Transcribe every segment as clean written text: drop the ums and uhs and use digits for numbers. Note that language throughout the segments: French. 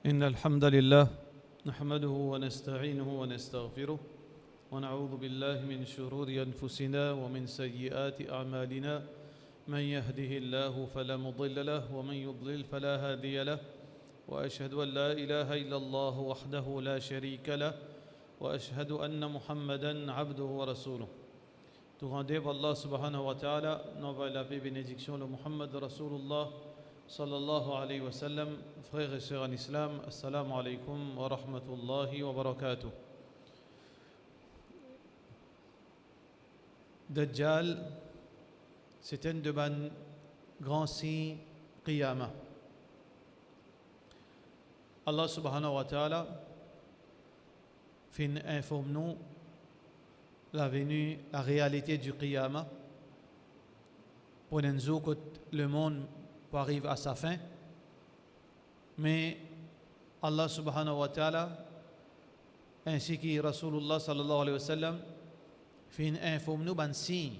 إن الحمد لله نحمده ونستعينه ونستغفره ونعوذ بالله من شرور أنفسنا ومن سيئات أعمالنا من يهده الله فلا مضل له ومن يضلل فلا هادي له وأشهد أن لا إله إلا الله وحده لا شريك له وأشهد أن محمدا عبده ورسوله. Tout rendez-vous Allah subhanahu wa ta'ala, n'envoie la paix et bénédiction de Muhammad Rasulullah sallallahu alayhi wa sallam. Frères et sœurs en islam, assalamu alaykum wa rahmatullahi wa barakatuh. Dajjal, c'est un de ban grands signes qiyamah. Allah subhanahu wa ta'ala informe-nous la venue, la réalité du qiyamah pour nous que le monde arrive à sa fin. Mais Allah subhanahu wa ta'ala ainsi que Rasulullah sallallahu alayhi wa sallam informe-nous ban signe.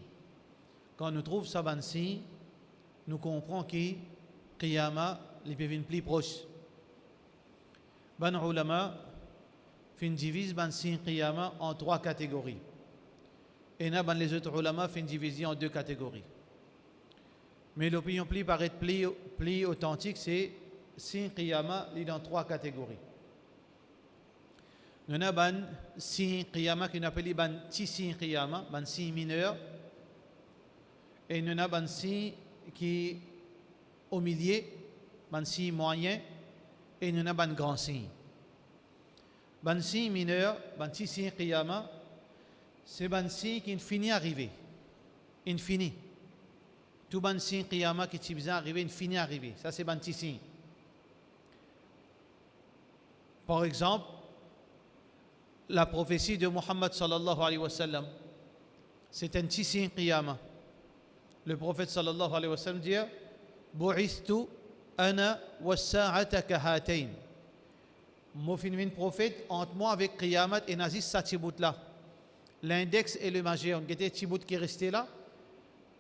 Quand nous trouvons ça ban signe, nous comprenons que qiyamah les peut venir plus proche. Ban ulama divise ban signe qiyamah en trois catégories. Et les autres ulama font une division en deux catégories. Mais l'opinion paraît plus authentique, c'est signe qiyamah dans trois catégories. Nous avons un signe qiyamah qu'on appelle un petit signe qiyamah, un signe mineur. Et nous avons un signe qui est au milieu, un signe moyen. Et nous avons un grand signe. Un signe mineur, un petit signe qiyamah, c'est un signe qui finit arriver. Infini. Tout un signe qiyamah qui est arrivé, infini arrivé. Ça, c'est un petit signe. Par exemple, la prophétie de Muhammad sallallahu alayhi wa sallam, c'est un petit signe qiyamah. Le prophète sallallahu alayhi wa sallam dit Bu'ithtu ana wa sa'ata kahatayn. Moi, je suis un prophète entre moi avec qiyamah et Nazis Satibut là. L'index et le majeur, on était petit bout qui est resté là.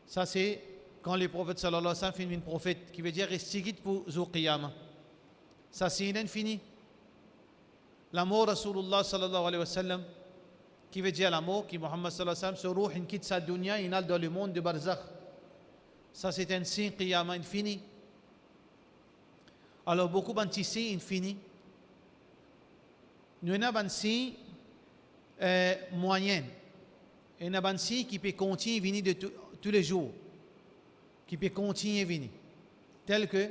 Ça, c'est quand le prophète sallallahu alayhi wa sallam finit un prophète, qui veut dire restigit pour Zou Qiyamah. Ça, c'est infini. L'amour Rasulullah sallallahu alayhi wa sallam, qui veut dire l'amour, qui Muhammad sallallahu alayhi wa sallam, ce ruh, il quitte sa dunya, il est dans le monde de Barzakh. Ça, c'est un signe Qiyamah infini. Alors, beaucoup de signes infini. Nous avons un signe moyenne. Et une bansi qui peut continuer à venir de tous les jours, qui peut continuer à venir. Tel que,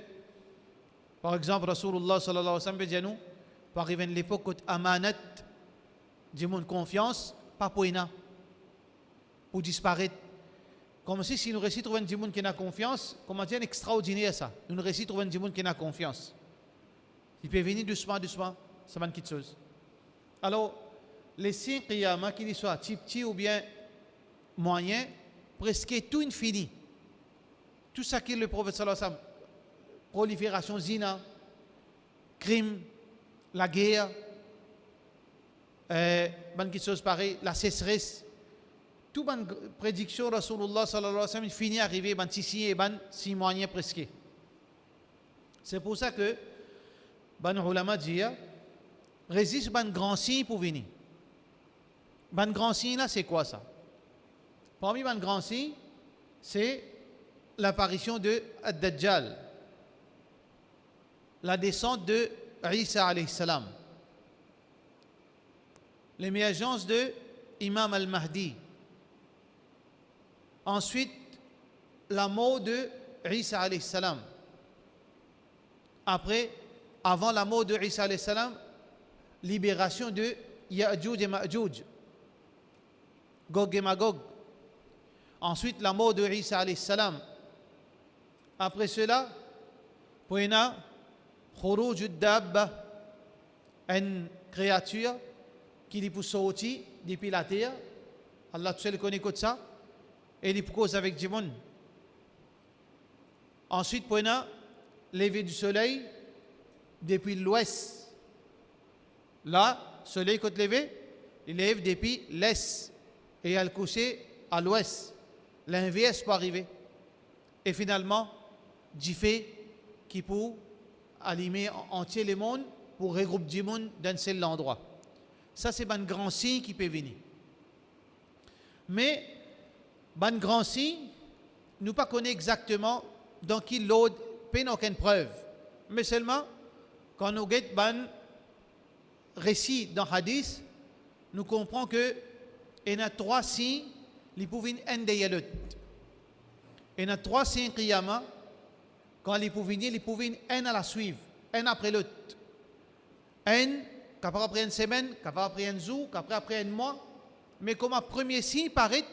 par exemple, Rasulullah sallallahu alayhi wa sallam dit nous, par arriver à l'époque où amanat, du monde confiance, pas pour ina, pour disparaître. Comme si nous réussissons à trouver du monde qui a confiance, comment dire extraordinaire ça. Nous réussissons à trouver du monde qui a confiance. Il peut venir doucement, ça va une petite chose. Alors, les signes qiyamah, qu'ils soient petit ou bien moyen, presque tout infini. Tout ça qui est le prophète sallallahu alayhi wa sallam, prolifération zina, crime, la guerre, bonne chose pareille, la sécheresse, tout bonne prédiction Rasulullah sallallahu alayhi wa sallam finit arriver ban ici et ban si moyen presque. C'est pour ça que ban ulama dit résiste ban grand signe pour venir. Ban grand signe là, c'est quoi ça? Parmi ban grand signe, c'est l'apparition de Ad-Dajjal, la descente de Isa alayhi salam, l'émergence de Imam al-Mahdi, ensuite la mort de Isa alayhi salam, après, avant la mort de Isa alayhi salam, libération de Ya'juj et Ma'juj, Gog et Magog. Ensuite, la mort de Isa alayhi salam. Après cela, il y a Khuruj ad-Dabba, une créature qui est pour sortir depuis la terre. Allah tout seul connaît que ça. Et il cause avec du monde. Ensuite, il y a lever du soleil depuis l'ouest. Là, le soleil quand levé, il lève depuis l'est. Et elle coucher à l'ouest. L'inverse peut arriver. Et finalement, du fait qui peut allumer entier le monde pour regrouper du monde dans un seul endroit. Ça, c'est un grand signe qui peut venir. Mais, un grand signe, nous ne connaissons pas exactement dans qui l'autre n'a aucune preuve. Mais seulement, quand nous avons un récit dans le hadith, nous comprenons qu'il y a 3 signes qui peuvent aider l'autre. Il y a 3 signes qiyamah, quand ils peuvent venir, ils peuvent venir un à la suivre, un après l'autre. Un, après une semaine, après un jour, après un mois. Mais comme un premier signe paraît,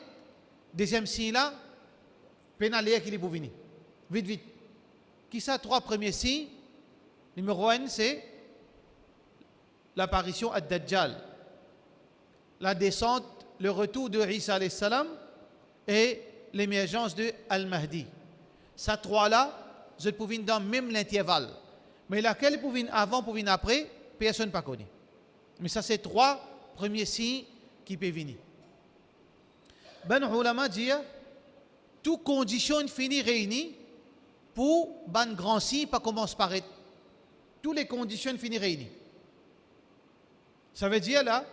deuxième signe là, pénalier qu'il peut venir. Vite, vite. Qui sont 3 premiers signes? Numéro 1, c'est l'apparition ad-Dajjal, la descente, le retour de Isa alayhi salam et l'émergence de Al-Mahdi. Ces 3-là, je peux venir dans même l'intervalle. Mais laquelle peut venir avant, peut venir après, personne ne peut connaître. Mais ça, c'est 3 premiers signes qui peuvent venir. Ben ulama dit, toute condition finie réunie pour ban grand signe pas commence par être. Toutes les conditions finies réunies. Ça veut dire là,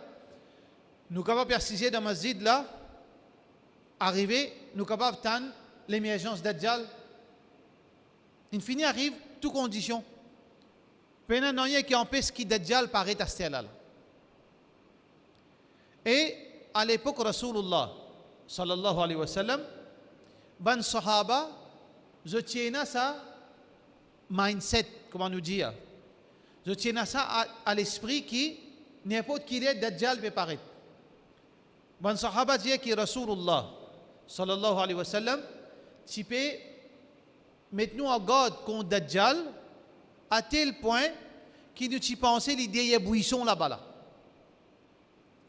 nous sommes capables de préciser dans le masjid là, arriver, nous sommes capables d'attendre l'émergence d'Adjal. Il finit arrive, toutes conditions. Pendant non y qui empêche qui Dajjal paraît à ce là. Et à l'époque Rasulullah sallallahu alayhi wa sallam, ban sahaba, je tiens ça mindset, comment nous dire. Je tiens ça à l'esprit qui n'importe qui est Dajjal peut paraître. Ban sahaba dit que Rasulullah sallallahu alayhi wa sallam, tu peux mettre nous en garde contre Dajjal à tel point qu'il nous y pensait l'idée de buisson là-bas là.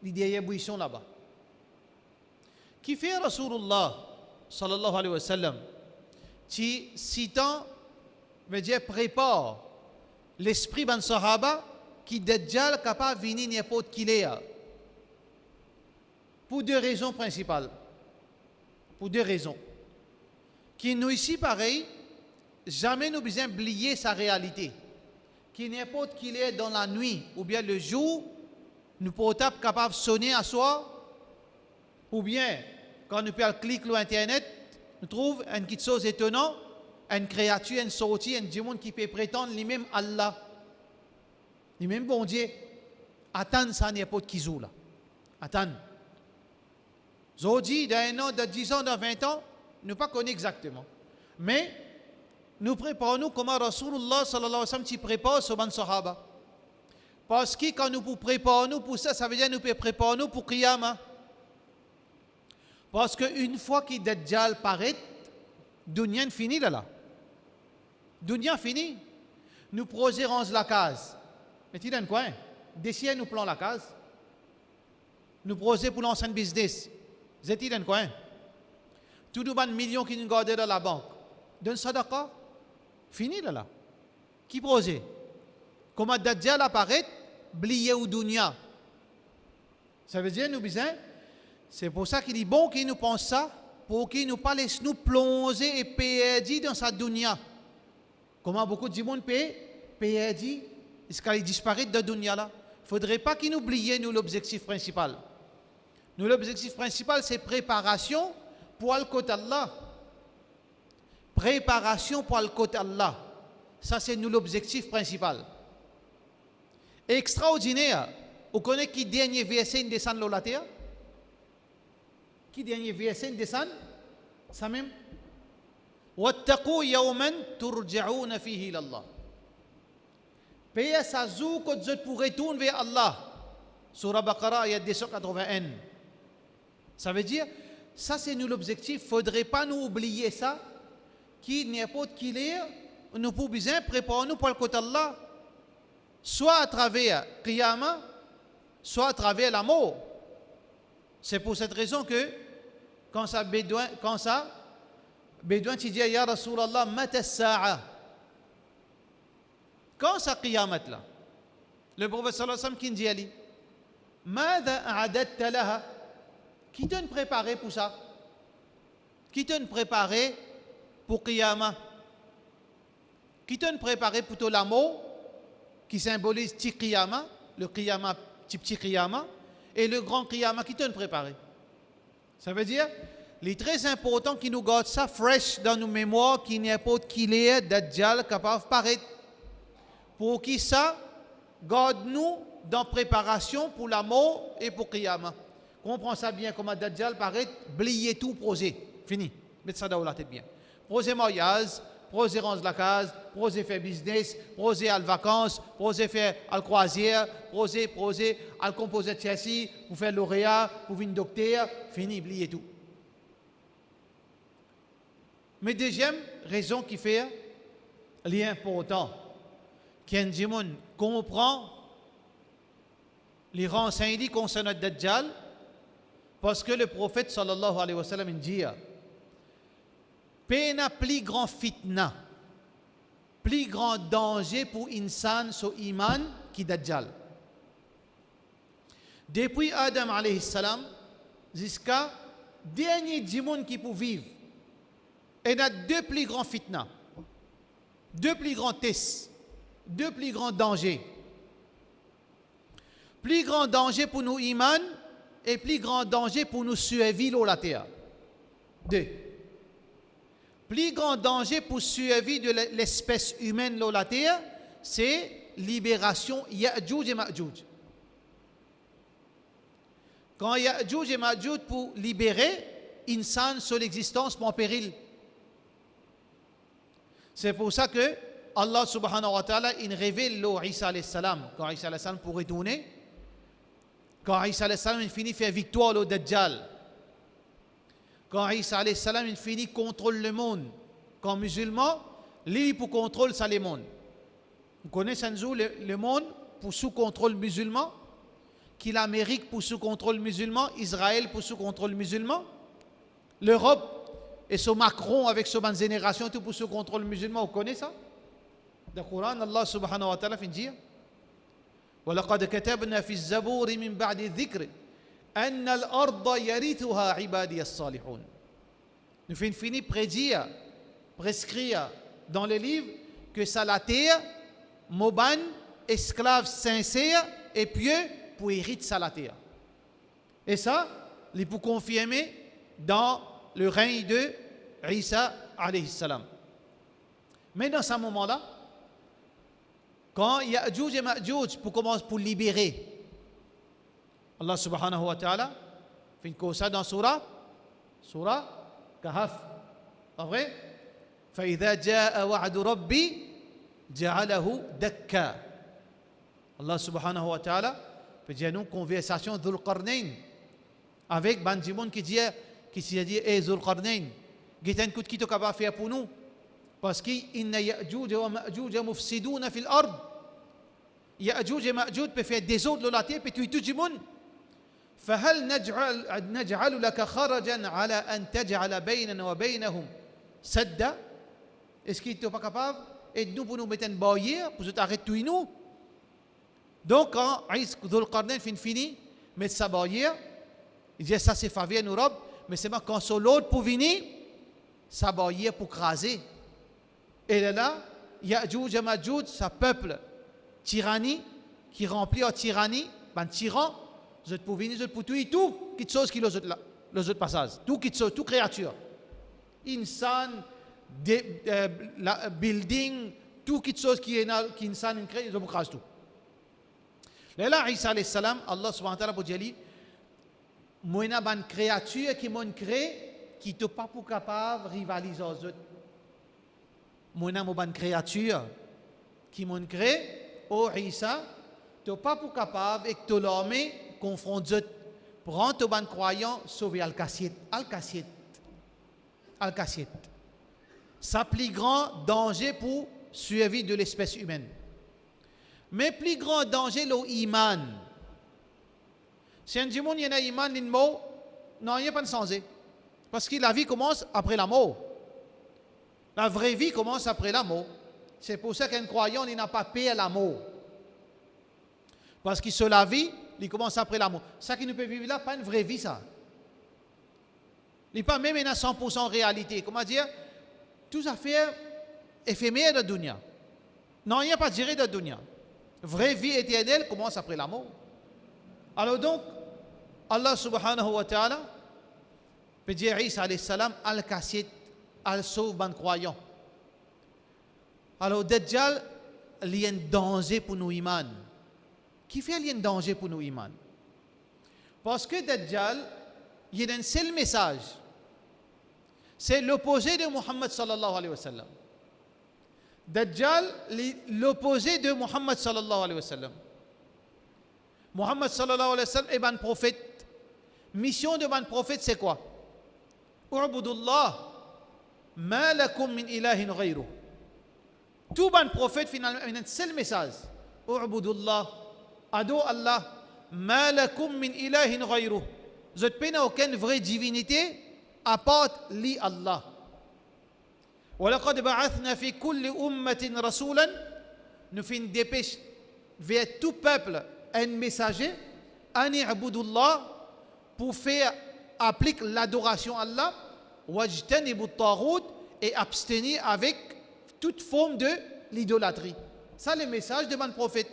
L'idée de buisson là-bas. Qui fait Rasulullah sallallahu alayhi wa sallam, qui citant, veut dire prépare l'esprit ban sahaba qui Dajjal capable de venir n'importe qui est. Pour 2 raisons principales. Pour 2 raisons. Qui nous ici pareil, jamais nous besoin oublier sa réalité. Qui n'importe qui est dans la nuit ou bien le jour, nous pouvons être capables de sonner à soi, ou bien quand nous pouvons cliquer sur Internet, nous trouvons une petite chose étonnante, une créature, une sortie, un démon qui peut prétendre lui-même Allah, lui-même bon Dieu. Attendre ça n'importe qui joue là. Attendre. Aujourd'hui, dans 1 an, dans 10 ans, dans 20 ans, nous ne pas connaître exactement. Mais nous préparons comment Rasulullah sallallahu alayhi wa sallam s'y prépare sur ban sahaba. Parce que quand nous préparons pour ça, ça veut dire que nous préparons pour Qiyamah. Parce qu'une fois que Dajjal paraît, Dunya fini là. Dunya fini. Nous proserons la case. Mais tu donnes quoi? D'ici, nous plantons la case. Nous prosons pour l'ancien business. Vous êtes dans quoi? Tout le monde millions qui nous gardent dans la banque. Donne sadaqa. Fini là. Qui prosait? Comment Dajjal apparaît, blié ou dunya. Ça veut dire, nous besoin, c'est pour ça qu'il est bon qu'il nous pense ça, pour qu'il nous pas laisse nous plonger et perdre dans sa dunya. Comment beaucoup de monde peut perdre, est-ce qu'il disparaît de la dunya là? Il ne faudrait pas qu'il nous oublie nous l'objectif principal. Nous l'objectif principal c'est préparation pour le côté Allah. Préparation pour le côté Allah. Ça c'est nous l'objectif principal. Extraordinaire. Vous connaissez qui dernier verset descend de la terre? Qui dernier verset descend? Ça même. وَاتَّقُوا يَوْمًا تُرْجَعُونَ فِيهِ إِلَى اللَّهِ. Payez sa zou que vous pourrez retourner vers Allah. Surah Baqarah, ayat 281. Ça veut dire, ça c'est nous l'objectif. Il ne faudrait pas nous oublier ça. Qui n'importe qui l'est, nous pouvons bien préparer nous pour le côté Allah. Soit à travers Qiyamah, soit à travers la mort. C'est pour cette raison que, quand ça Bédouin te dit, Ya Rasulallah, mata as-sa'a. Quand ça Qiyamat là, le prophète sallallahu alayhi wa sallam qui dit Ali, Mada a'adatta laha. Qui t'a préparé pour ça? Qui t'a préparé pour Qiyamah? Qui t'a préparé pour tout l'amour? qui symbolise petit qiyama, le qiyama, petit qiyama, et le grand qiyama qui te préparé. Ça veut dire, il est très important qu'il nous garde ça fresh dans nos mémoires, qu'il n'y ait pas de kilé, dajjal capable de paraître. Pour qui ça, garde-nous dans préparation pour la mort et pour qiyama. Comprends ça bien, comment dajjal paraît, blier tout, proser. Fini. Mettez ça dans la tête bien. Proser mariage, proser range la case, proser faire business, proser à vacances, proser faire à croisière, proser à composer de Chelsea, pour faire lauréat, pour venir docteur, fini, oubliez tout. Mais deuxième raison qui fait l'important, qu'un monde comprend les renseignements concernant le Dajjal, parce que le prophète sallallahu alayhi wa sallam dit pena plus grand fitna, plus grand danger pour insan so iman qui Dajjal. Depuis Adam alayhi salam jusqu'à dernier djimoun qui peut vivre, il y a deux plus grands fitna, deux plus grands tests, deux plus grands dangers. Plus grand danger pour nous iman et plus grand danger pour nous survivre la terre. Deux. Plus grand danger pour survivre de l'espèce humaine sur la terre, c'est libération Ya'juj et Ma'juj. Quand Ya'juj et Ma'juj pour libérer, insan sur l'existence en péril. C'est pour ça que Allah subhanahu wa ta'ala il révèle Isa alayhi salam, quand Isa alayhi salam pourrait tourner, quand Isa alayhi salam il finit faire victoire au Dajjal, quand Isa alayhi salam il finit contrôle le monde, quand musulman, lui pour contrôle ça le monde. Vous connaissez le monde pour sous contrôle musulman, qui l'Amérique pour sous contrôle musulman, Israël pour sous contrôle musulman, l'Europe et ce Macron avec sa bonne génération tout pour sous contrôle musulman, vous connaissez ça? Dans le Coran, Allah subhanahu wa ta'ala fait dire وَلَقَدْ كَتَبْنَا فِي الزَّبُورِ مِنْ بَعْدِ الذِّكْرِ أَنَّ الْأَرْضَ يَرِثُهَا عِبَادِيَ الصَّالِحُونَ. Nous faisons fini prédire, prescrire dans le livre que ça la terre, Moban, esclave sincère et pieux pour hériter ça la terre. Et ça, il faut confirmer dans le règne de Isa alayhi salam. Mais dans ce moment-là, quand Ya'juj et Ma'juj pour libérer, Allah subhanahu wa ta'ala fait une ça dans surah Kahf. Pas vrai? فإذا جاء وعد ربي جعله دكا. Allah subhanahu wa ta'ala fait dire une conversation Dhul Qarnayn avec Banjimon qui s'est dit Dhul Qarnayn, Gitan Kout qui te capable faire pour nous. Parce qu'il y a Ya'juj wa Ma'juj mufsidouna fil ard. Ya'juj et Ma'juj peuvent faire des autres de la terre, puis tuer tout le monde. فهل نجعل لك خرجا على أن تجعل بيننا وبينهم سدا. Est-ce qu'il n'est pas capable et nous pour nous mettre une barrière pour arrêter tout nous? Donc quand Dhul Qarnayn fini mettre sa barrière, il dit ça c'est faveur en Europe, mais c'est quand c'est l'autre pour venir, sa barrière pour craser. Et là, Ya'juj et Ma'juj, sa peuple tyrannie, qui remplit en tyrannie, ben tyran, vous êtes pour venir, vous êtes pour tuer tout, quelque chose qui les autres passages, tout créature. Insan, building, tout quelque chose qui insan crée, ils crasent tout. Là, Isa alayhi salam, Allah subhanahu wa ta'ala pour dire, moi, il y a une créature qui m'a créé, qui n'est pas pour capable de rivaliser aux autres. Moi, il y a une créature qui m'a créé, oh Isa, tu n'es pas pour capable et que tu l'homme confronte les autres. Prends ton ban croyant, sauver Al-Qassiet. Ça plus grand danger pour survie de l'espèce humaine. Mais plus grand danger, l'iman. Si un monde, il y a un iman, il non, il n'y a pas de sens. Parce que la vie commence après la mort. La vraie vie commence après la mort. C'est pour ça qu'un croyant, il n'a pas peur à la mort. Parce que sur la vie, il commence après la mort. Ça qui nous peut vivre là, pas une vraie vie, ça. Il n'est pas même à 100% réalité. Comment dire? Tout affaire éphémère de la dunya. Non, il n'y a pas de durée de la dunya. Vraie vie éternelle commence après la mort. Alors donc, Allah subhanahu wa ta'ala peut dire Isa alayhi salam al-kassit, al-sauve ban croyant. Alors Dajjal, il y a un danger pour nous iman. Qui fait il y a un danger pour nous iman? Parce que Dajjal, il y a un seul message. C'est l'opposé de Muhammad sallallahu alayhi wa sallam. Dajjal, l'opposé de Muhammad sallallahu alayhi wa sallam. Muhammad sallallahu alayhi wa sallam est un prophète. Mission de un prophète, c'est quoi? U'budullah, ma lakum min ilahin ghayruh. Tout un prophète, finalement, a un seul message. U'budullah, ado Allah, ma lakum min ilahin ghayruh. Vous n'avez aucune vraie divinité à part li Allah. وَلَقَدْ بَعَثْنَا فِي كُلِّ أُمَّةٍ رَسُولًا. Nous faisons une dépêche vers tout peuple, un messager, an i'budullah, pour faire appliquer l'adoration à Allah, wajtanibu at-taghut, et abstenir avec toute forme de l'idolâtrie. Ça, le message de mon prophète.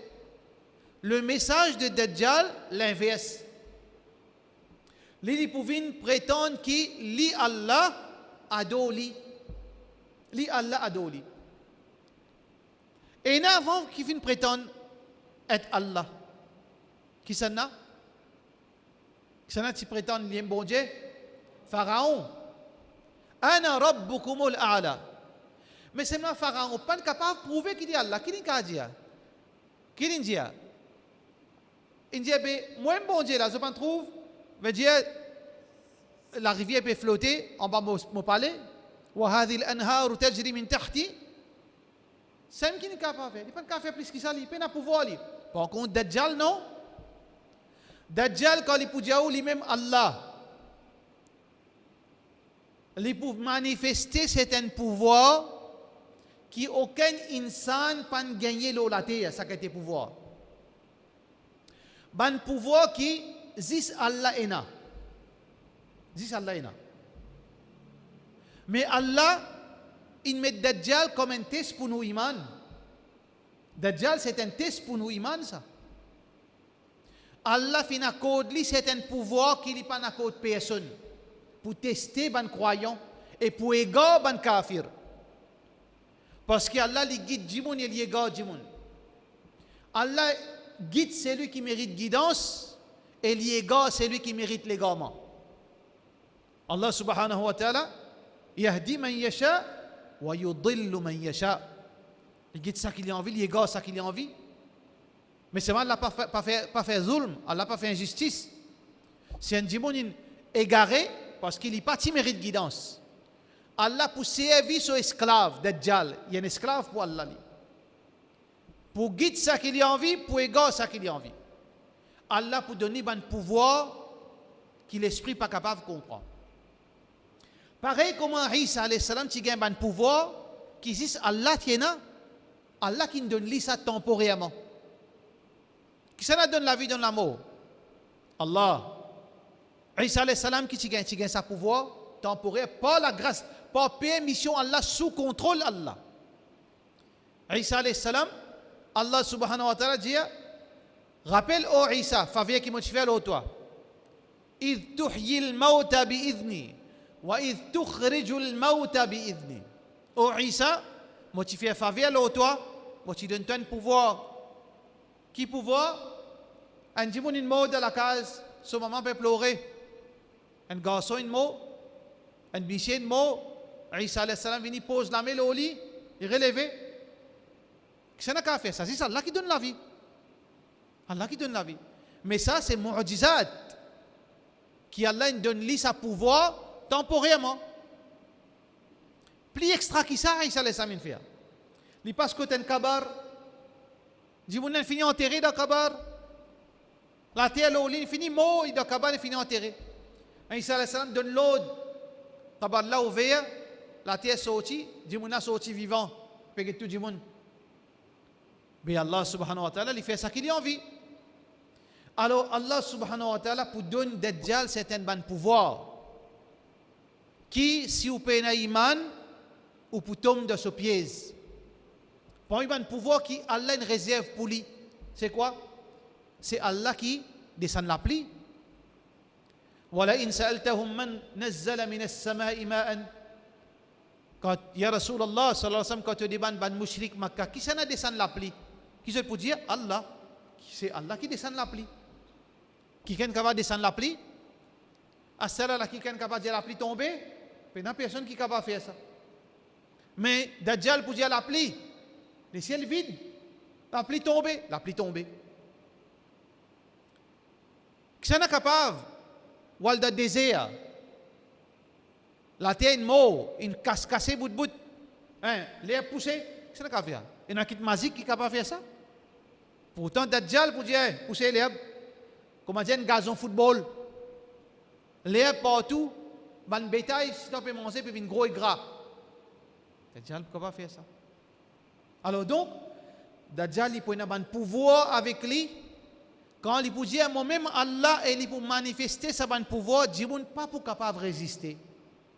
Le message de Dajjal, l'inverse. Les pouvines prétendent qu'il lit Allah adoli. Li Allah adoli. Et il y a avant qui viennent prétendre être Allah. Qui s'en a? Qui s'en a qui prétendent lier bon Dieu? Pharaon. Ana rabbukumul a'la. Mais c'est moi Pharaon, pas capable de prouver qu'il dit Allah. Qui dit dire? Qui dit? Il dit, moi bon Dieu là, je m'en trouve, veut dire la rivière peut flotter en bas de mon palais. وهذه الأنهار تجري من تحتي. C'est qui n'est capable de faire. Il n'est pas capable de faire plus que ça. Il n'a pas pouvoir. Par contre, Dajjal, non. Dajjal, quand il peut dire lui-même Allah, il peut manifester certains pouvoirs qui aucun insan ne peut gagner la terre, ça qui est pouvoir. Un pouvoir qui zis Allah ena. Zis Allah ena. Mais Allah, il met Dajjal comme un test pour nous iman. Dajjal, c'est un test pour nous iman, ça. Allah fin accorde lui c'est un pouvoir qui n'est pas accorde personne pour tester les croyants et pour égarer les kafirs. Parce qu'Allah il guide Jimoun et il égare Jimoun. Allah guide celui qui mérite guidance et il égare celui qui mérite l'égarement. Allah subhanahu wa ta'ala Yahdi man yasha wa yudillu man yasha. Il guide ça qu'il a envie, il égare ça qu'il a envie. Mais c'est vrai, Allah n'a pas fait zulm, Allah n'a pas fait injustice. C'est un djimoun égaré parce qu'il n'est pas qui mérite guidance. Allah pour servir son esclave, Dajjal, il y a un esclave pour Allah. Pour guider ça qu'il a envie, pour égarer ça qu'il a envie. Allah pour donner un pouvoir que l'esprit n'est pas capable de comprendre. Pareil comme Isa alayhi salam qui gagne un pouvoir qui dit Allah tiena, Allah qui donne lui ça temporairement. Qui ça donne la vie, donne la mort? Allah. Isa alayhi salam qui gagne sa pouvoir temporaire par la grâce, par permission Allah, sous contrôle Allah. Isa alayhi salam, Allah subhanahu wa ta'ala dit, rappelle au Isa, faveur qui motive à toi. إذ تحيي الموتى بإذني وإذ تخرج الموتى بإذني. Oh Isa, moi tu fais faveur à toi, moi tu donnes un pouvoir. Qui pouvoir? Un djimoun une mot dans la case, son maman peut pleurer. Un garçon une mot, un bichon une mot. Isa alayhi salam vient pose la main au lit, il relève. Qu'est-ce qu'on a fait ça? C'est Allah qui donne la vie. Allah qui donne la vie. Mais ça c'est mu'jizat. Qui Allah donne lui sa pouvoir temporairement. Plus extra qui ça, Isa alayhi salam fait. Il passe côté un kabar. Dit mon fini enterré dans kabar. La terre l'eau fini mort dans kabar fini enterré. Isa alayhi salam donne l'eau. Kabar là ouvert, la terre sortie, dit mon sorti vivant. Pègue tout dit mon. Mais Allah subhanahu wa ta'ala il fait ça qu'il a envie. Alors Allah subhanahu wa ta'ala pour donner Dajjal certains ban pouvoir qui si vous payez un iman ou pour tomber de ce piège. Pour un pouvoir qui Allah une réserve pour lui C'est quoi? C'est Allah qui descend la pluie. وَلَئِنْ سَأَلْتَهُمْ مَنْ نَزَّلَ مِنَ السَّمَاءِ مَاءً. Quand, ya Rasulullah, sallallahu alayhi wa sallam, quand tu dis ban mushrik Makkah, qui s'en a descend la pluie? Qui se peut dire? Allah. C'est Allah qui descend la pluie. Qui est capable de descendre la pluie? À celle-là, qui est capable de dire la pluie tomber? Il n'y a personne qui est capable de faire ça. Mais Dajjal pour dire la pluie, le ciel vide, la pluie tombée, la pluie tombée. Qui s'en est capable? Ou dans le désert, la terre est morte, une cassée bout de bout, l'air poussé, qui s'en est capable de faire? Il y a un magique qui est capable de faire ça. Pourtant, Dajjal pour dire pousser l'herbe, comment dire un gazon football, l'herbe partout, ban bétail, si tu peux manger, puis une gros et gras. Dajjal ne peut pas faire ça. Alors donc, Dajjal il peut avoir un pouvoir avec lui. Quand il peut dire moi-même Allah et il peut manifester sa ban pouvoir, Dieu n'est pas pour capable de résister.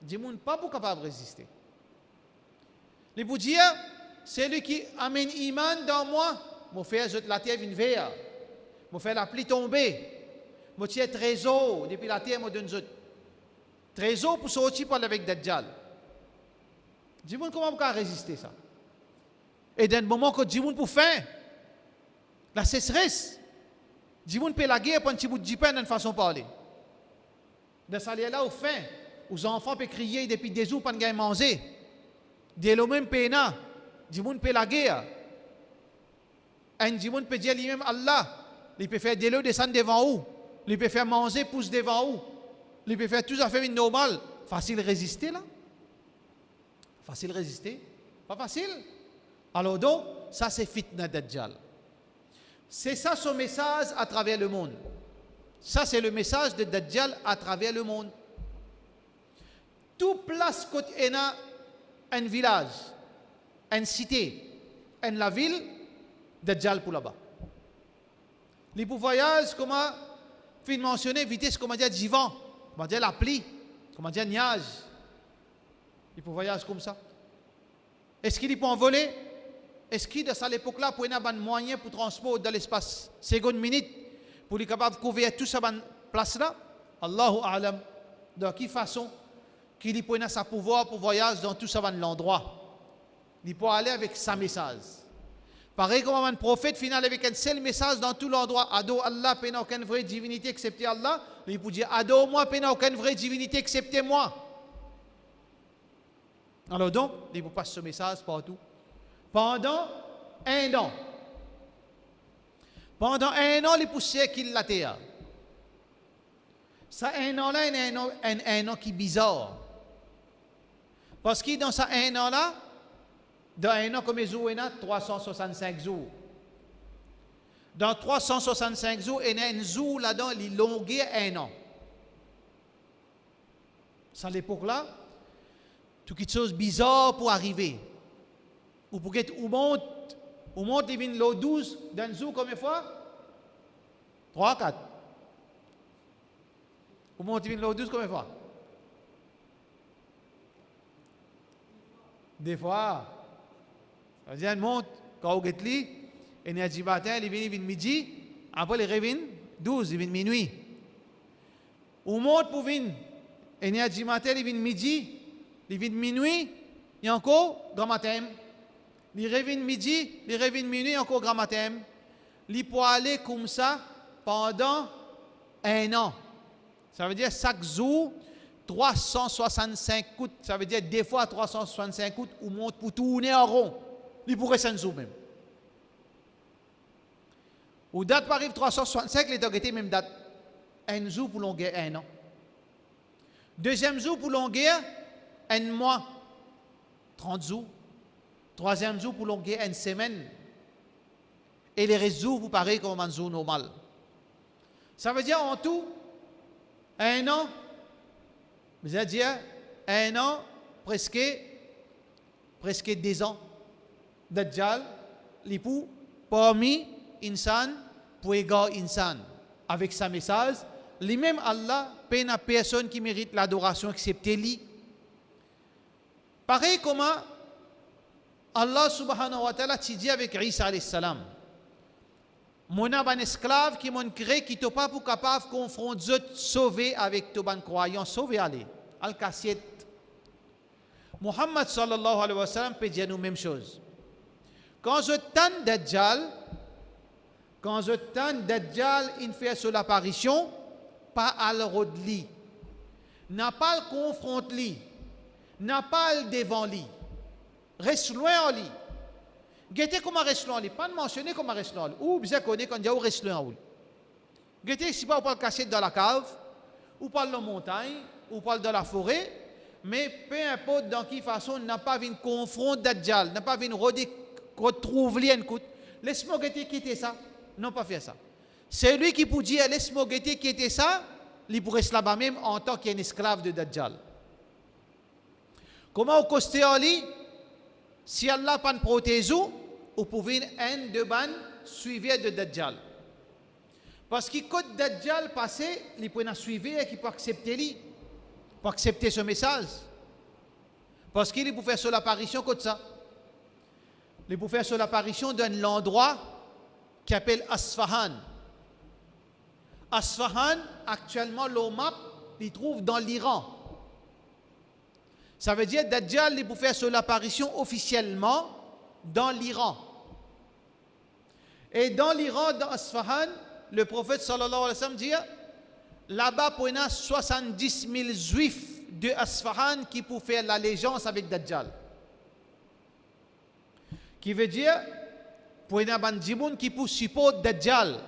Dieu n'est pas pour capable de résister. Il peut dire c'est lui qui amène iman dans moi. Je fais la terre une verre. Je fais la pluie tomber. Je tiens trésor depuis la terre, je donne trésor pour sortir parler avec Dajjal. Dieu comment on peut résister ça? Et dans le moment que Dieu pour faire la sécheresse, Dieu peut la guerre pour un petit bout de pain d'une façon de parler. Dans ça là au fin, aux enfants peuvent crier depuis des jours pour ne pas manger. Dieu le même peine, Dieu peut la guerre. Et Dieu peut dire lui-même Allah, il peut faire des lots descendre devant vous, il peut faire manger pousse devant vous, il peut faire tout ça fait normal. Facile résister là? Facile résister? Pas facile? Alors donc, ça c'est fitna Dajjal. C'est ça son message à travers le monde. Ça c'est le message de Dajjal à travers le monde. Tout place côté un village, une cité, la ville, Dajjal pour là-bas. Les pour voyage, comment fin mentionner vitesse, comment dire du vent, comment dire la pluie, comment dire nuage. Les pour voyage comme ça. Est-ce qu'il peut envoler? Est-ce qu'il, à l'époque-là, pour avoir un moyen pour transport dans l'espace, seconde minute, pour être capable de couvrir tout ça, place-là? Allahu A'lam. De quelle façon qu'il peut avoir sa pouvoir pour voyager dans tout ça, l'endroit? Il peut aller avec sa message. Pareil comme un prophète final avec un seul message dans tout l'endroit. Ado Allah, peine aucune vraie divinité excepté Allah. Il peut dire Ado moi, peine aucune vraie divinité excepté moi. Alors donc, il vous passe ce message partout. Pendant un an. Pendant un an, il poussait qu'il la terre. Ça, un an-là, un an qui est bizarre. Parce que dans ça, un an-là, dans un an, comme les jours, il y a 365 jours. Dans 365 jours, il y a un jour là-dedans, il est longué un an. Ça, à l'époque-là, tout quelque chose de bizarre pour arriver. Ou pour que ou monte, il vient l'eau 12 d'un jour combien de fois? 3, 4. Ou monte, il vient l'eau 12 combien de fois? Des fois. Ça veut dire, il monte, quand on est là, il y a du matin, il vient midi, après il revient 12, il vient minuit. Ou monte pour venir, il y a du matin, il vient midi, il vient minuit, il y a encore grand matin. Il revient midi, il revient minuit, encore grand matin. Il peut aller comme ça pendant un an. Ça veut dire chaque jour, 365 août. Ça veut dire des fois 365 août, ou monte pour tourner en rond. Il pourrait s'en jour même. Ou date par arrive 365, les doigts même date. Un jour pour longuer un an. Deuxième jour pour longuer un mois. 30 jours. Troisième jour pour longuer une semaine. Et les restes jours pour pareil comme un jour normal. Ça veut dire en tout, un an, c'est-à-dire un an, presque 10 ans. Dajjal, l'ipou, parmi insan, pour égal insan. Avec sa message, lui-même Allah, peine à personne qui mérite l'adoration excepté lui. Pareil comme Allah subhanahu wa ta'ala dit avec Isa alayhi salam. Mon un esclave qui m'ont créé, qui n'est pas pour capable de confronter, sauver avec ton croyant, sauver aller. Al-Kassiet. Muhammad sallallahu alayhi wa sallam peut dire nous même chose. Quand je tente Dajjal, il fait sur l'apparition, pas à le rodli, n'a pas le confronte lui, n'a pas le devant lui, reste loin en lui. Guettez comment reste loin lui, pas de mentionner comment reste loin lui, ou bien connaît quand il y a où reste loin lui. Guettez si pas on parle cacher dans la cave, ou parle de la montagne, ou parle de la forêt, mais peu importe dans quelle façon, n'a pas vu confronter Dajjal, n'a pas vu retrouver un coup. Laisse-moi quitter ça. Non, pas faire ça. C'est lui qui peut dire, laisse-moi quitter ça, il pourrait se là-bas même en tant qu'un esclave de Dajjal. Comment au costé en lui, si Allah n'a pas de protège, vous pouvez un de ban suivre de Dajjal. Parce qu'il côté Dajjal passé, il peut suivre et qui peut accepter lui, pour accepter ce message. Parce qu'il peut faire sur l'apparition comme ça. Il peut faire sur l'apparition d'un endroit qui s'appelle Asfahan. Asfahan, actuellement, l'OMAP, il trouve dans l'Iran. Ça veut dire que Dajjal, il peut faire son apparition officiellement dans l'Iran. Et dans l'Iran, dans Asfahan, le prophète sallallahu alayhi wa sallam dit, là-bas, il y a 70 000 juifs de Asfahan qui peuvent faire l'allégeance avec Dajjal. Qui veut dire, pour un bandimoun qui peut supporter Dajjal.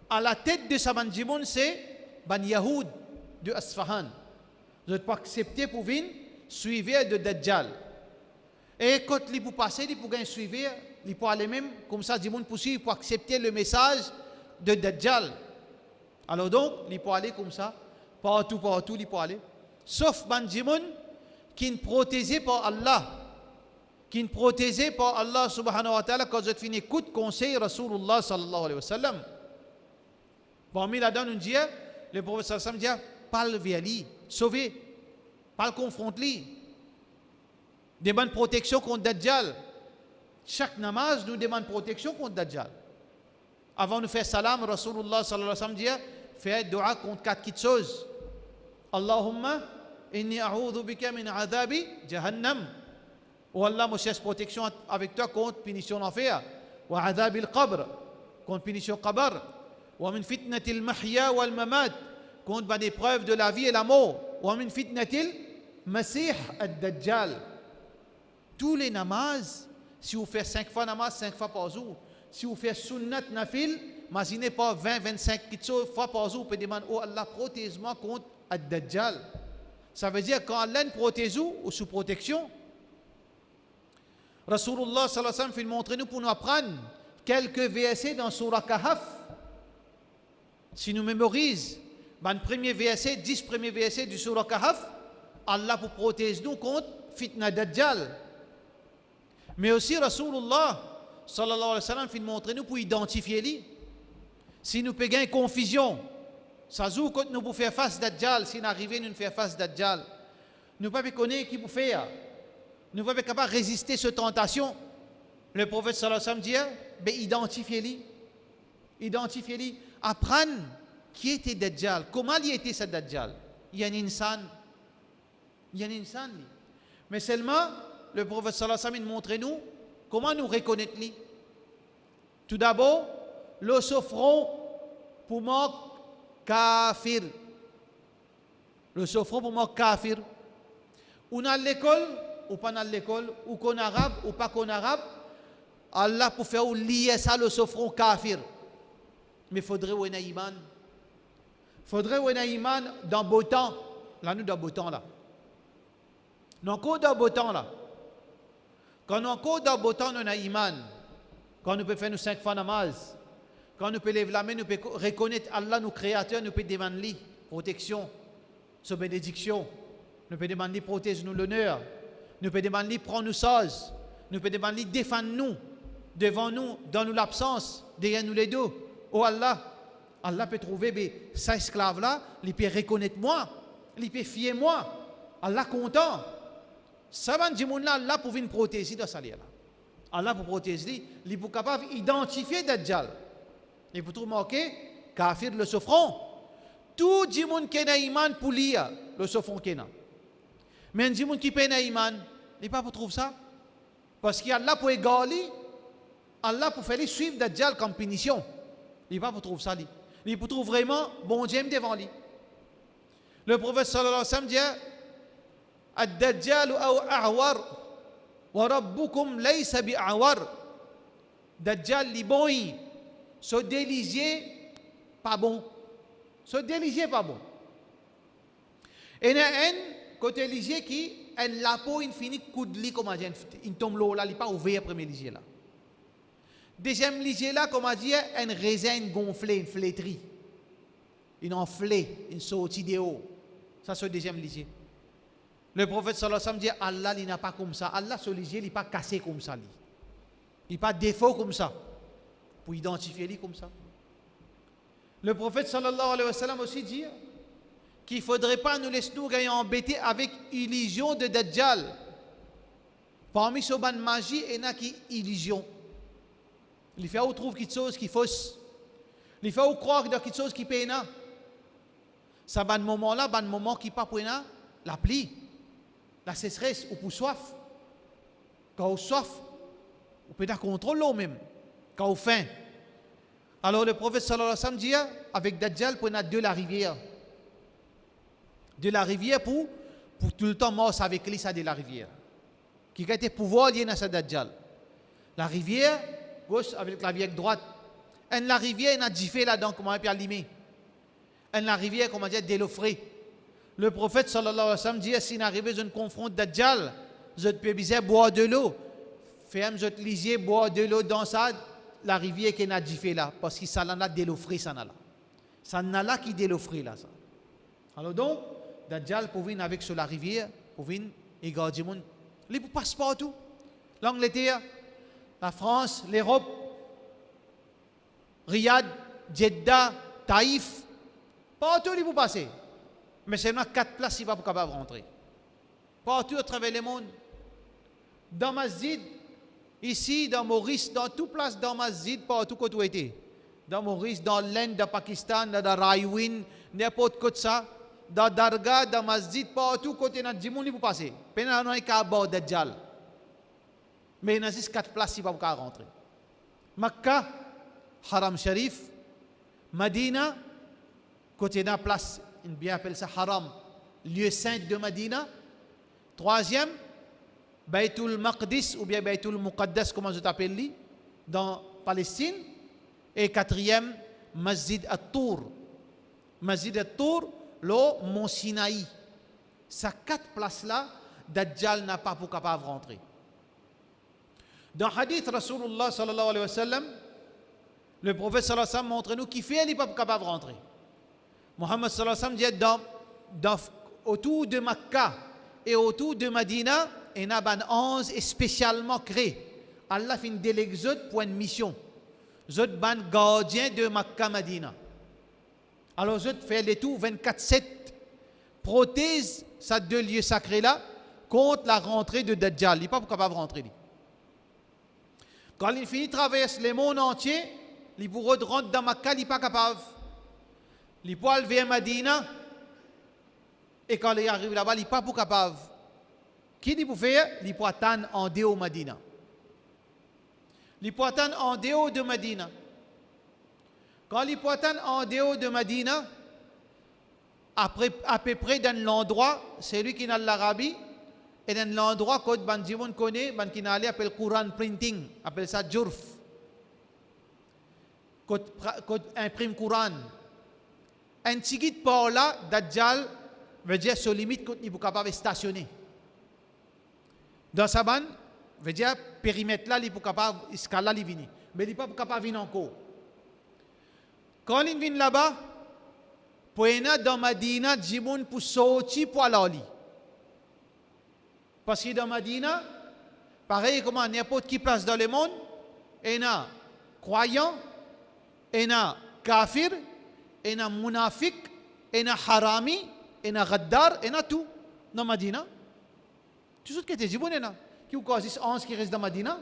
À la tête de ce bandimoun, c'est Ban Yahoud de Asfahan. Vous n'êtes pas accepté pour venir suivre de Dajjal. Et quand il peut passer, il peut suivre, il peut aller même, comme ça, Dimoun peut suivre, pour accepter le message de Dajjal. Alors donc, il peut aller comme ça, partout, il peut aller. Sauf bandimoun qui est protégé par Allah. Qui est protégé par Allah subhanahu wa ta'ala quand je finis écoute conseil Rasulullah sallallahu alayhi wa sallam. Parmi là-dedans, on dit, le prophète sallallahu alayhi wa sallam dit, parle vers lui, sauver, parle confronte lui. Demande protection contre Dajjal. Chaque namaz nous demande protection contre Dajjal. Avant de faire salam, Rasulullah sallallahu alayhi wa sallam dit, fais dua contre 4 choses. Allahumma inni a'udhu bika min adhabi jahannam. Oh Allah, moi cherche protection avec toi contre punition d'enfer. Wa adhab al-qabr, contre punition qabr. Wa min fitnati al-mahya wal mamat, contre l'épreuve de la vie et la mort. Wa min fitnati al-masih ad-dajjal. Tous les namazs, si vous faites 5 fois namaz, 5 fois par jour, si vous faites sunnat nafil, imaginez pas 20, 25 fois par jour, vous pouvez demander, oh Allah, protège-moi contre ad-dajjal. Ça veut dire quand Allah nous protège ou sous protection, Rasulullah sallallahu alayhi wa sallam fait montrer nous pour nous apprendre quelques versets dans Surah Kahf. Si nous mémorisons le premier verset, 10 premiers versets du Surah Kahf, Allah pour protéger nous contre fitna Dajjal. Mais aussi Rasulullah sallallahu alayhi wa sallam fait montrer nous pour identifier lui. Si nous payons une confusion, ça joue quand nous pouvons faire face à Dajjal, si nous arrivons à nous faire face à Dajjal, nous ne pouvons pas connaître qui peut faire. Nous ne pouvons pas être capables de résister à cette tentation. Le prophète sallallahu alayhi wa sallam dit, identifiez-les. Identifiez-les. Apprendre qui était Dajjal. Comment il était ce Dajjal. Il y a un insan. Il y a un insan. Mais seulement, le prophète sallallahu alayhi wa sallam montre nous comment nous reconnaître lui. Tout d'abord, le souffrant pour moi kafir. Le souffrant pour moi kafir. On a l'école, ou pas dans l'école, ou qu'on arabe, ou pas qu'on arabe, Allah pour faire lier ça le souffrant kafir. Mais il faudrait un iman. Il faudrait un iman dans beau temps. Là, nous dans beau temps là. Nous encore dans beau temps là. Quand nous encore dans beau temps, nous avons iman. Quand nous pouvons faire nos 5 fois namaz. Quand nous pouvons lever la main, nous pouvons reconnaître Allah, nous créateurs, nous pouvons demander protection, sa bénédiction. Nous pouvons demander protège-nous l'honneur. Nous pouvons demander prends-nous sauce. Nous pouvons demander défends-nous devant nous, dans nous l'absence, derrière nous les deux. Oh Allah, Allah peut trouver ça esclave-là, il peut reconnaître moi, il peut fier moi. Allah content. Ça va dire là, Allah pour venir protéger dans ça là. Allah pour protéger, il est capable d'identifier Dajjal. Et pour tout marquer, kafir le souffrant. Tout le monde qui a iman pour lire, le souffrant qui a. Mais le monde qui n'a pas iman, il n'est pas pour trouver ça. Parce qu'Allah pour égaler, Allah pour faire suivre Dajjal comme punition. Il n'est pas pour trouver ça. Il est pour trouver vraiment bon Dieu devant lui. Le prophète sallallahu alayhi wa sallam dit Ad-Dajjal a'war wa rabbukum laysa bi'awar. Dajjal li bon yi. Se délisier pas bon. Se délisier pas bon. Et il y a un côté lisier qui a la peau infinie coup de lit comme on dit, il tombe là, il n'est pas ouvert premier lisier là. Deuxième lisier là, comme on dit, une raisin gonflée, une flétrie. Une enflée, une sortie de haut. Ça c'est le deuxième lisier. Le prophète sallallahu alayhi wa sallam dit Allah il n'a pas comme ça. Allah ce lisier il n'est pas cassé comme ça. Il n'est pas défaut comme ça. Pour identifier lui comme ça. Le prophète sallallahu alayhi wa sallam aussi dit qu'il ne faudrait pas nous laisser nous embêter avec illusion de Dajjal. Parmi ce ban magie, il y a qui illusion. Il fait où trouve quelque chose qui est fausse. Il fait où croire dans quelque chose qui est pas. Ça ban moment là, ban moment qui pas pour la pluie, la sécheresse ou pour soif. Quand on soif, on peut contrôler l'eau même. Quand on faim. Alors le prophète sallallahu alayhi wa sallam dit avec Dajjal pour de la rivière. De la rivière pour tout le temps mort avec lui ça de la rivière. Qui a été pouvoir lié dans ce Dajjal. La rivière gauche avec la rivière droite. Et la rivière n'a diffé là-dedans comment on peut allumer. Et la rivière comment dire de l'eau fraîche. Le prophète sallallahu alayhi wa sallam dit si n'arrive je ne confronte Dajjal, je peux bien boire de l'eau. Ferme je te lisier boire de l'eau dans ça la rivière qui n'a diffé là parce que ça n'a de l'eau fraîche ça n'a là. Ça n'a là qui de l'eau fraîche là ça. Alors donc Dajjal pour venir avec sur la rivière pour venir et garder monde. Il ne passe pas partout. L'Angleterre, la France, l'Europe, Riyad, Jeddah, Taïf, partout il peut passer. Mais c'est dans 4 places il ne va pas capable de rentrer. Partout à travers le monde. Dans Masjid, ici, dans Maurice, dans toute place dans Masjid, partout où tu étais. Dans Maurice, dans l'Inde, dans Pakistan, dans Raiwin, n'importe quoi de ça. Dans Darga, dans Masjid, partout côté dans le monde il peut passer. Pendant qu'on est à bord de Dajjal. Mais il y a juste 4 places il ne va pas rentrer. Makkah, Haram Sharif, Medina, côté de la place, on bien appelle ça Haram, lieu saint de Medina. Troisième, Baytul Maqdis ou bien Baytul Muqaddas, comment je t'appelle lui, dans Palestine. Et quatrième, Masjid At-Tour. Masjid At-Tour, le Mont Sinaï. Ces 4 places-là, Dajjal n'a pas pour capable de rentrer. Dans Hadith Rasulullah sallallahu alayhi wa sallam, le prophète sallallahu alayhi wa sallam montre nous qui fait, il n'est pas capable de rentrer. Muhammad sallallahu alayhi wa sallam dit autour de Makkah et autour de Medina, il y a un 11 spécialement créé. Allah fait une délégation pour une mission. Zot ban gardien de Makkah Medina. Alors zot fait les tout 24/7 protège ces 2 lieux sacrés là contre la rentrée de Dajjal. Il n'est pas capable de rentrer. Quand il finit traverse le monde entier, il pourra rentrer dans Makkah, il n'est pas capable. Il peut aller vers Medina et quand il arrive là-bas, il n'est pas capable. Qui il peut faire? Il peut attendre en dehors de Medina. Il peut attendre en dehors de Medina. Quand il peut attendre en dehors de Medina, à peu près dans l'endroit, c'est lui qui est dans l'Arabie, et dans l'endroit que Banjimon connaît, qui appelle Quran printing, appelle ça Jurf. Quand imprime Quran. Un petit par là, Dajjal veut dire sur limite quand il est capable de stationner. Dans sa bande, veut dire périmètre là, il est capable, escale là, il vient. Mais il n'est pas capable de venir encore. Quand il vient là-bas, pour aller dans Medina, Jimoun pour sortir pour aller. Parce que dans Medina, pareil comme à n'importe qui place dans le monde, il y a croyants, il y a kafir, il y a munafik, il y a harami, il y a gaddar, il y a tout dans Medina. Tout ce qui était Jimoun, il y a qui cause 11 qui reste dans Medina.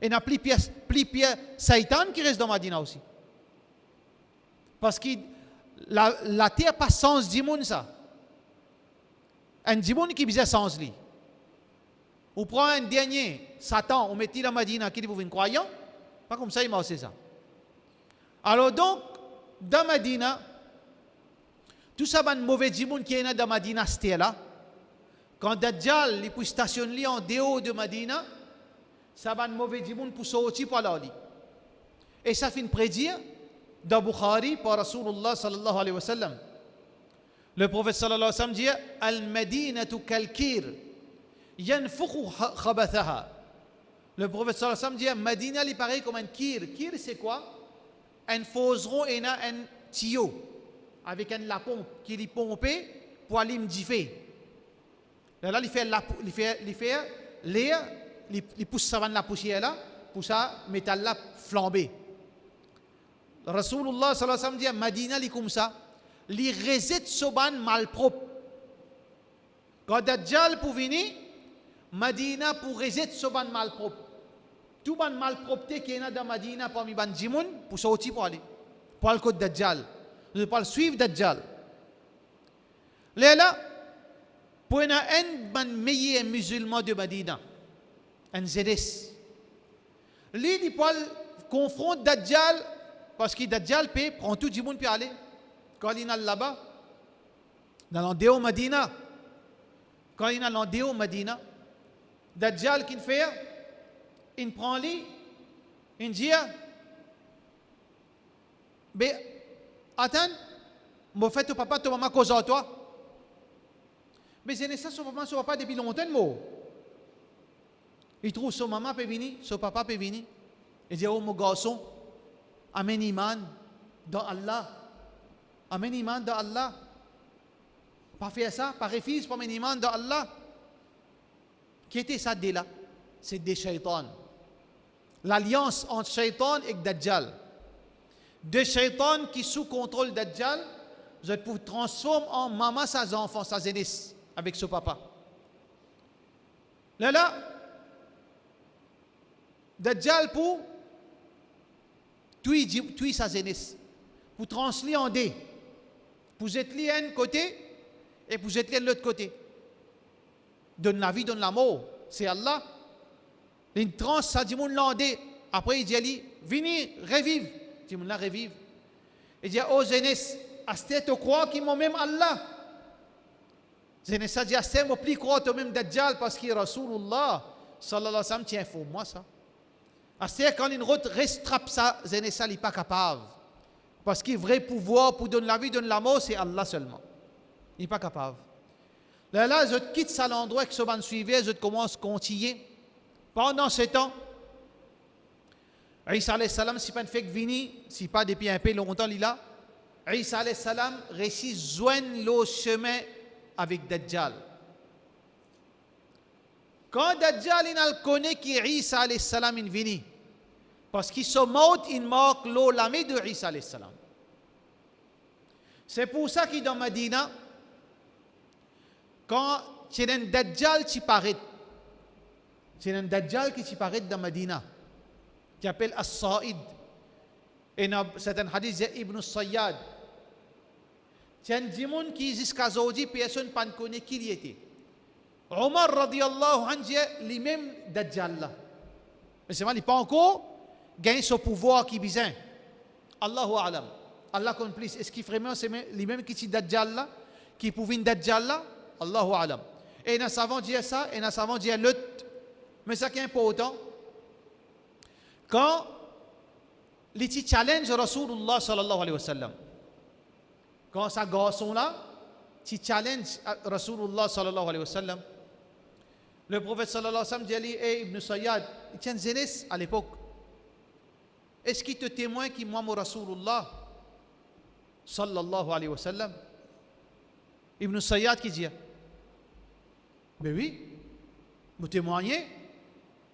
Il y a plus Satan qui reste dans Medina aussi. Parce que la terre pas sens du monde ça. Un du monde qui faisait sens lui. On prend un dernier, Satan, on met dans Madina qui est pour une croyant, pas comme ça il m'a fait ça. Alors donc, dans Madina, tout ça va un mauvais du monde qui est dans Madina, c'était là. Quand Dajjal il peut stationner en dehors de Madina, ça va un mauvais du monde pour sortir pour aller. Et ça fait une prédire dans Bukhari par Rasulullah sallallahu alayhi wa sallam. Le prophète sallallahu alayhi wa sallam dit Al-Madinatu kalkir yanfukhu khabathaha. Le prophète sallallahu alayhi wa sallam dit Madina il paraît comme un kir. Kir c'est quoi? Un forgeron et un tuyau avec la pompe qui est pompé pour aller me differ. Là il fait l'air, il pousse ça dans la poussière là pour ça métal là flamber. Rasulullah sallallahu alayhi wa sallam dit Madina li comme ça, li reset soban malpropre. Quand Dajjal pour venir, Madina pour reset soban malpropre. Tout ban malpropreté qui est dans Madina parmi ban djimoun pour sortir pour aller pour le côté Dajjal. Nous pas le suivre Dajjal. Là pour un ban meilleur musulman de Madina, un zédes. Lui il peut confronter Dajjal. Parce que Dajjal prend tout le monde pour aller. Quand il est là-bas, dans l'endéo Madina, quand il est dans l'endéo Madina, Dajjal qu'il fait, il prend lui, il dit, mais attends, mon fait, ton papa, ton maman, cause à toi. Mais c'est ça, son papa depuis longtemps, moi. Il trouve son maman peut venir, son papa peut venir. Il dit, oh mon garçon, amène iman dans Allah. Amène iman dans Allah. Pas faire ça, pas refuser, pas amène iman dans Allah. Qui était ça dès là? C'est des shaitans. L'alliance entre shaitan et Dajjal. Deux shaitans qui sous contrôle Dajjal, vous êtes pour transformer en maman ses enfants, sa jeunesse, avec son papa. Là, Dajjal pour tout sa jeunesse, pour translier en deux, pour être lié d'un côté et pour être lié de l'autre côté. Donne la vie, donne la mort, c'est Allah. Il trans, ça dit mon landé. Après il dit, venez, revive. Il dit, mon là, revive. Il dit, oh jeunesse, à te croire qu'il m'a même Allah. Jeunesse, ça dit, à ce moment, plus croire toi-même Dajjal parce qu'il est Rasulullah, sallallahu alayhi wa sallam, tiens, faut moi ça. C'est quand une route restrape ça, il n'est pas capable. Parce que le vrai pouvoir pour donner la vie, donner la mort, c'est Allah seulement. Il n'est pas capable. Là, je quitte ça l'endroit que ce van suivre, je commence à continuer. Pendant ce temps, Isa alayhi salam, si pas une fait venir, si pas depuis un peu longtemps, il est là. Isa alayhi salam réussit joindre le chemin avec Dajjal. Quand Dajjal il connaît qu'Isa alayhi salam est venu, parce qu'il se mort, il marque l'ami de Isa alayhi salam. C'est pour ça qu'il dans Madina, quand il y a un Dajjal qui paraît, c'est un Dajjal qui paraît dans Madina, qui appelle As-Sa'id. Et c'est un hadith d'Ibn Sayyad. C'est un démon qui jusqu'à aujourd'hui, personne ne connaît qui il était. Omar radiyallahu anhu, lui-même Dajjal là. Mais c'est mal, il n'a pas encore gagné ce pouvoir qui besoin. Allahu a'lam. Allah connaît plus. Est-ce qu'il vraiment c'est lui-même qui est Dajjal là, qui pouvait Dajjal là? Allahu a'lam. Et nous savons dire ça, et nous savons dire l'autre. Mais ça qui est important, quand les challenge Rasulullah sallallahu alayhi wa sallam, quand ça garçon là, qui challenge Rasulullah sallallahu alayhi wa sallam, le prophète sallallahu alayhi wa sallam dit hey, Ibn Sayyad, il tient jeunesse à l'époque. Est-ce qu'il te témoigne qu'il moi mon Rasulullah sallallahu alayhi wa sallam? Ibn Sayyad qui dit, ben oui, vous témoignez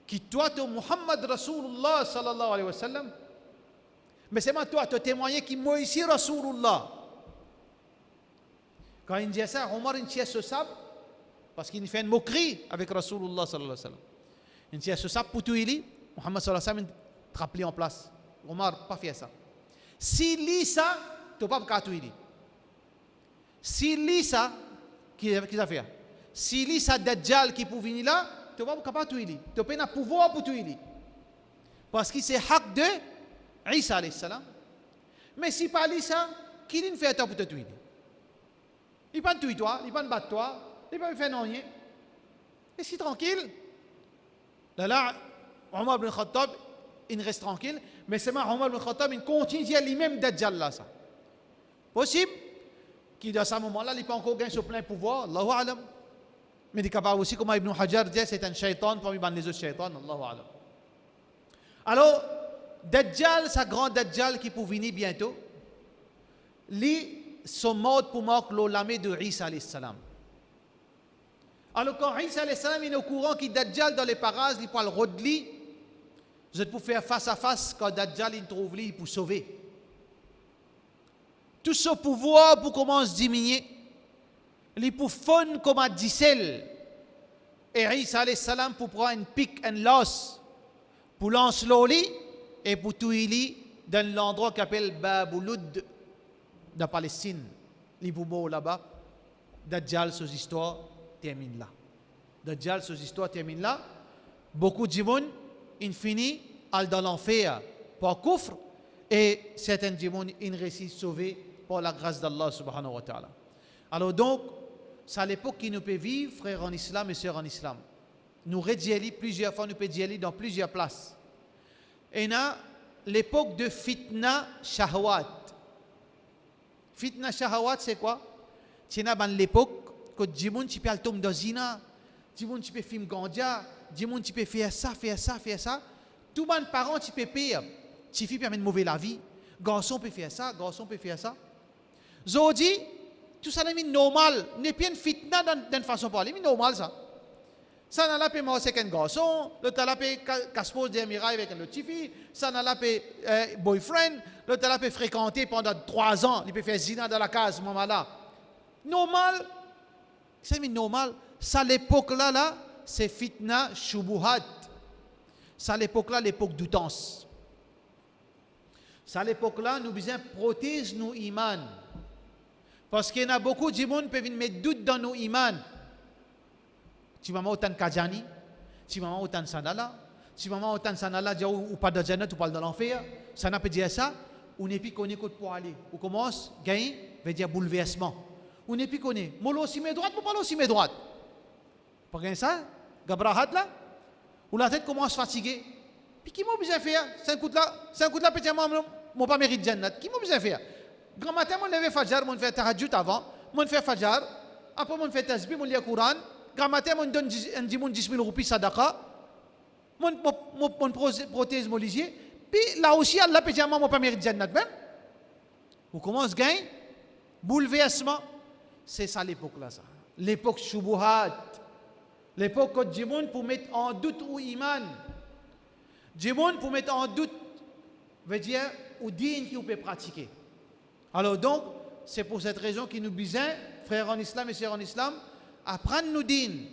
qui toi tu Muhammad Rasulullah sallallahu alayhi wa sallam. Mais c'est moi toi tu témoignes qui moi ici Rasulullah. Quand il dit ça, Omar il tient ce sabre parce qu'il fait une moquerie avec Rasulullah sallallahu alayhi wa sallam. Il tient ce sabre pour tout il Muhammad sallallahu alayhi wa sallam rappelé en place. Omar pas fait ça. Si lit ça, tu n'as pas de si lit ça, qui a fait? Si lit ça Dajjal qui peut venir là, tu n'as pas capable de tuer. Tu n'as pas de pouvoir pour tuer. Parce que c'est haq de Isa alayhi salam. Mais si pas lit ça, qui ne fait pour te tuer? Il ne va pas te tuer toi, il ne va pas te battre toi, il ne va pas faire rien. Et si tranquille, là, Omar ibn Khattab, il reste tranquille, mais c'est moi, Omar ibn Khattab, il continue à lui-même Dajjal là, ça. Possible qu'il, à ce moment-là, il n'a pas encore gagné ce plein pouvoir, Allahu Alam. Mais il est capable aussi, comme Ibn Hajar dit, c'est un shaitan parmi les autres shaitans, Allahu Alam. Alors, Dajjal, sa grande Dajjal qui peut venir bientôt, lui, son mode pour marquer l'olamé de Isa alayhi salam. Alors quand Isa alayhi salam est au courant qu'il Dajjal dans les parages, il peut le rodli, vous êtes pour faire face à face quand Dajjal il trouve lui pour sauver. Tout ce pouvoir pour commencer à diminuer, il pour fondre comme un dissel. Et Isa alayhi salam pour prendre une pique, un los, pour lancer l'oli et pour tuer dans l'endroit qu'on appelle Babouloud de Palestine. Les boubous là-bas, Dajjal, ces histoires termine là. Dajjal, ces histoires termine là. Beaucoup de gens, ils finissent dans l'enfer par kufr et certains gens, ils réussissent sauver par la grâce d'Allah subhanahu wa ta'ala. Alors donc, c'est à l'époque qui nous peut vivre, frères en islam et sœurs en islam. Nous rédions plusieurs fois, nous pouvons dire dans plusieurs places. Et là, l'époque de fitna shahwat. Fitna shahawat, c'est quoi? C'est l'époque que Djimoun tu peux tomber dans zina, Djimoun tu peux film gandja, Djimoun tu peux faire ça. Tout le monde parent tu peux payer. Tu fais permettre de mauvais la vie. Garçon peut faire ça, garçon peut faire ça. Zodi, tout ça n'est normal. N'est pas une fitna d'une façon de parler, mais normal ça. Ça n'a pas moi c'est qu'un garçon, l'autre n'a pas casse-pose des mirailles avec un autre fille, ça n'a pas boyfriend, l'autre n'a pas fréquenté pendant 3 ans, il peut faire zina dans la case, moment là. Normal, c'est normal. Ça l'époque là, c'est fitna shubuhat. Ça l'époque là, l'époque d'outance. Ça l'époque là, nous besoin protéger nos imans. Parce qu'il y a beaucoup de gens qui peuvent mettre doute dans nos imans. Tu vas autant Kajani, tu vas autant Sanala, tu vas autant Sanala, ou pas de Jannat, ou pas de l'enfer, ça n'a pas dire ça, on n'est plus connu pour aller. On commence, gagner, veut dire bouleversement. On n'est plus connu. Molo aussi mes droites, moi aussi mes droites. Pas gagner ça, Gabrahat là, ou la tête commence fatiguée. Puis qui m'a besoin de faire? C'est un coup de là, peut-être moi pas mérite Jannat. Qui m'a besoin de faire? Grand matin, moi lever Fajr, moi fait tahajjud avant, moi fait Fajr, après moi fait tasbih, moi lis le Coran. Quand matin, on donne 10 000 roupies sadaqa, on protège mon lisier, puis là aussi, Allah peut dire, moi, pas mérite Jannat, ben? On commence à gagner, bouleversement. C'est ça l'époque là, ça. L'époque shubuhat. L'époque où Djimoun pour mettre en doute ou iman. Djimoun pour mettre en doute, veut dire, ou digne qui peut pratiquer. Alors donc, c'est pour cette raison qu'il nous besoin, frères en islam et sœurs en islam, apprendre nos dînes,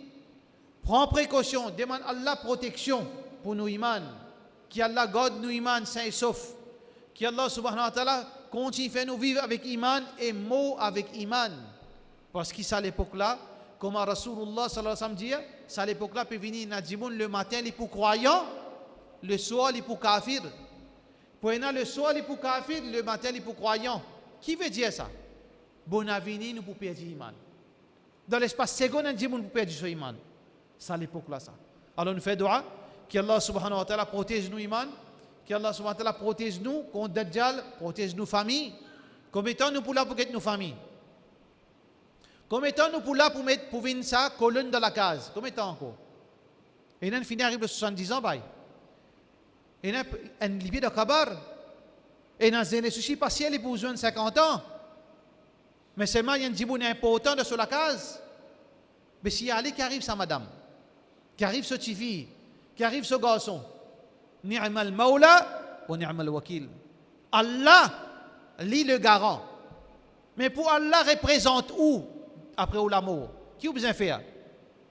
prends précaution, demande Allah protection pour nos imans, qu'Allah garde nos imans sains et saufs, qu'Allah subhanahu wa ta'ala continue de faire nous vivre avec iman et mot avec iman. Parce que c'est à l'époque là, comme Rasulullah sallallahu alayhi wa sallam dit, c'est à l'époque là, peut venir Nadjimoun le matin, les pour croyants, le soir, les pour kafir. Pour le soir, les pour kafir, le matin, les pour croyants. Qui veut dire ça? Bon avenir, nous pour perdre iman. Dans l'espace second, on dit qu'on peut perdre son iman. C'est à l'époque là ça. Alors nous faisons dua, qu'Allah subhanahu wa ta'ala protège nos iman, qu'Allah subhanahu wa ta'ala protège nous contre Dajjal, protège nos familles. Combien de temps nous pour là pour être nos familles? Combien de temps nous pour là pour mettre pour venir ça colonne dans la case? Combien de temps encore? Et nous finir arrive à 70 ans, bye. Et nous un libé de kabar. Et nous avons des soucis partiels pour besoin de 50 ans. Mais seulement il y a un djiboun important de sur la case. Mais s'il y a Ali qui arrive sa madame, qui arrive ce petit fille, qui arrive ce garçon, ni'mal maula wa ni'mal wakil. Allah lit le garant. Mais pour Allah représente où après ou l'amour? Qui vous besoin faire?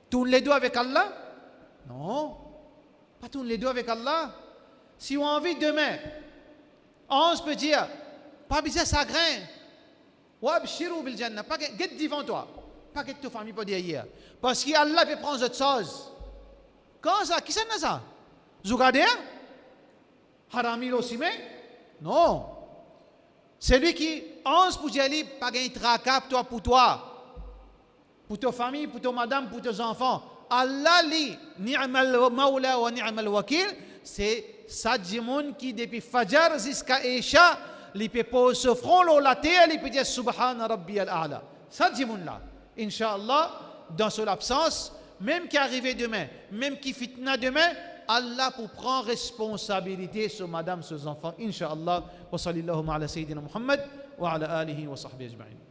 Tourne les doigts avec Allah? Non. Pas tourne les doigts avec Allah. Si on a envie demain, on peut dire, pas besoin de chagrin. Wabshirou bil jannah. Pas que get devant toi. Pas que ta famille peut dire hier. Parce qu'Allah peut prendre autre chose. Quand ça? Qui c'est ça? Zougader? Harami aussi, mais? Non. C'est lui qui pense pour dire, pas gagner tracas pour toi, pour ta famille, pour ta madame, pour tes enfants. Allah li, ni'mal maula wa ni'mal wakil, c'est Sadjimoun qui depuis Fajar jusqu'à Isha, il peut poser ce front là la terre, il peut dire Subhana Rabbi al-A'la. Sadjimoun là, Inch'Allah, dans son absence, même qui arrive demain, même qui fitna demain, Allah pour prendre responsabilité sur madame, sur ses enfants. Inch'Allah. Wa sallallahu ala sayyidina Muhammad wa ala alihi wa sahbihi ajma'in.